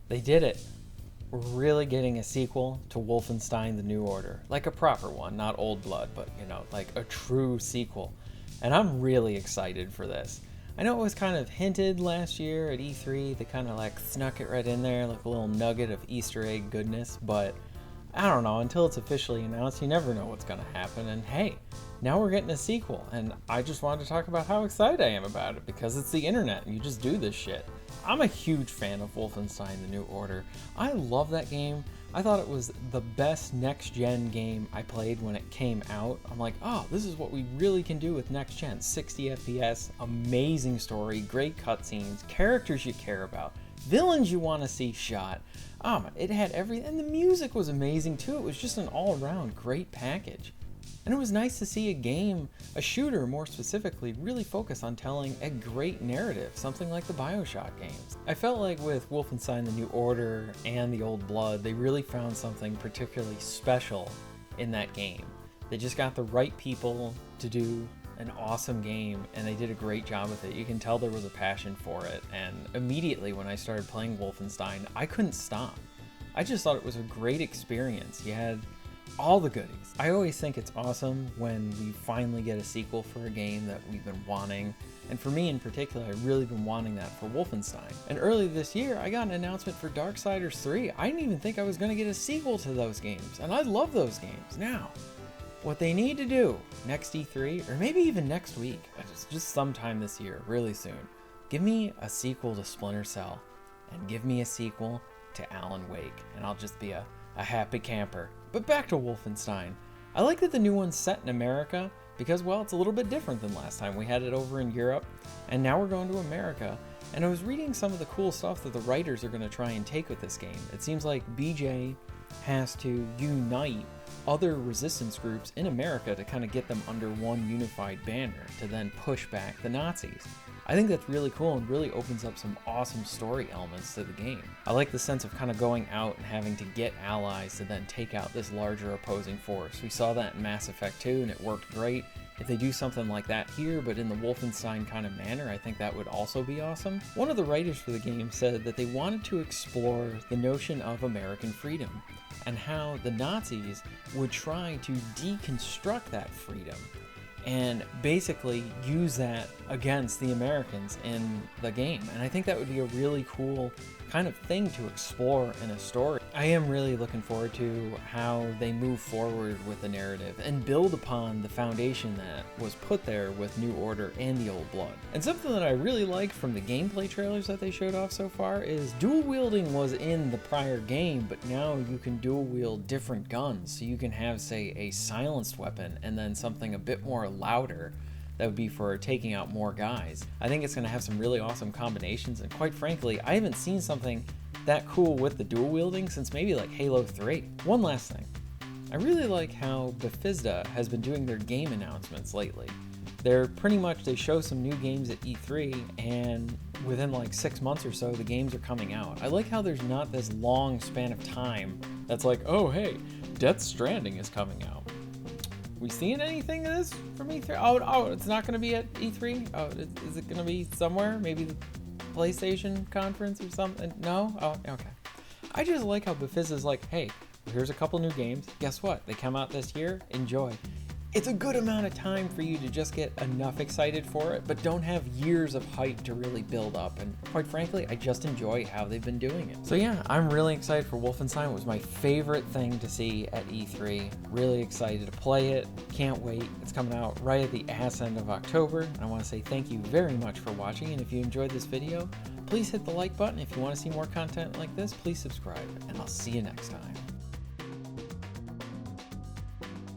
They did it. We're really getting a sequel to Wolfenstein The New Order. Like a proper one, not Old Blood, but like a true sequel. And I'm really excited for this. I know it was kind of hinted last year at E3. They kind of like snuck it right in there, like a little nugget of Easter egg goodness, but I don't know, until it's officially announced, you never know what's going to happen. And hey, now we're getting a sequel, and I just wanted to talk about how excited I am about it, because it's the internet, and you just do this shit. I'm a huge fan of Wolfenstein The New Order. I love that game. I thought it was the best next-gen game I played when it came out. I'm like, oh, this is what we really can do with next-gen. 60 FPS, amazing story, great cutscenes, characters you care about, villains you want to see shot. It had everything, and the music was amazing too. It was just an all-around great package. And it was nice to see a game, a shooter more specifically, really focus on telling a great narrative, something like the BioShock games. I felt like with Wolfenstein The New Order and The Old Blood, they really found something particularly special in that game. They just got the right people to do an awesome game, and they did a great job with it. You can tell there was a passion for it, and immediately when I started playing Wolfenstein, I couldn't stop. I just thought it was a great experience. You had all the goodies. I always think it's awesome when we finally get a sequel for a game that we've been wanting, and for me in particular, I've really been wanting that for Wolfenstein. And earlier this year, I got an announcement for Darksiders 3. I didn't even think I was going to get a sequel to those games, and I love those games. Now, what they need to do next E3, or maybe even next week, just sometime this year, really soon, give me a sequel to Splinter Cell, and give me a sequel to Alan Wake, and I'll just be a happy camper. But back to Wolfenstein. I like that the new one's set in America, because, well, it's a little bit different than last time. We had it over in Europe, and now we're going to America. And I was reading some of the cool stuff that the writers are going to try and take with this game. It seems like BJ has to unite other resistance groups in America to kind of get them under one unified banner to then push back the Nazis. I think that's really cool and really opens up some awesome story elements to the game. I like the sense of kind of going out and having to get allies to then take out this larger opposing force. We saw that in Mass Effect 2 and it worked great. If they do something like that here, but in the Wolfenstein kind of manner, I think that would also be awesome. One of the writers for the game said that they wanted to explore the notion of American freedom and how the Nazis would try to deconstruct that freedom and basically use that against the Americans in the game. And I think that would be a really cool kind of thing to explore in a story. I am really looking forward to how they move forward with the narrative and build upon the foundation that was put there with New Order and The Old Blood. And something that I really like from the gameplay trailers that they showed off so far is dual wielding was in the prior game, but now you can dual wield different guns. So you can have, say, a silenced weapon and then something a bit more louder that would be for taking out more guys. I think it's going to have some really awesome combinations, and quite frankly, I haven't seen something that cool with the dual wielding since maybe like Halo 3. One last thing. I really like how Bethesda has been doing their game announcements lately. They show some new games at E3, and within like 6 months or so, the games are coming out. I like how there's not this long span of time that's like, oh hey, Death Stranding is coming out. We seeing anything of this from E3? Oh, it's not going to be at E3? Oh, is it going to be somewhere? Maybe the PlayStation conference or something? No? Oh, okay. I just like how Bethesda's like, hey, here's a couple new games. Guess what? They come out this year. Enjoy. It's a good amount of time for you to just get enough excited for it, but don't have years of hype to really build up. And quite frankly, I just enjoy how they've been doing it. So yeah, I'm really excited for Wolfenstein. It was my favorite thing to see at E3. Really excited to play it. Can't wait. It's coming out right at the ass end of October. And I want to say thank you very much for watching. And if you enjoyed this video, please hit the like button. If you want to see more content like this, please subscribe. And I'll see you next time.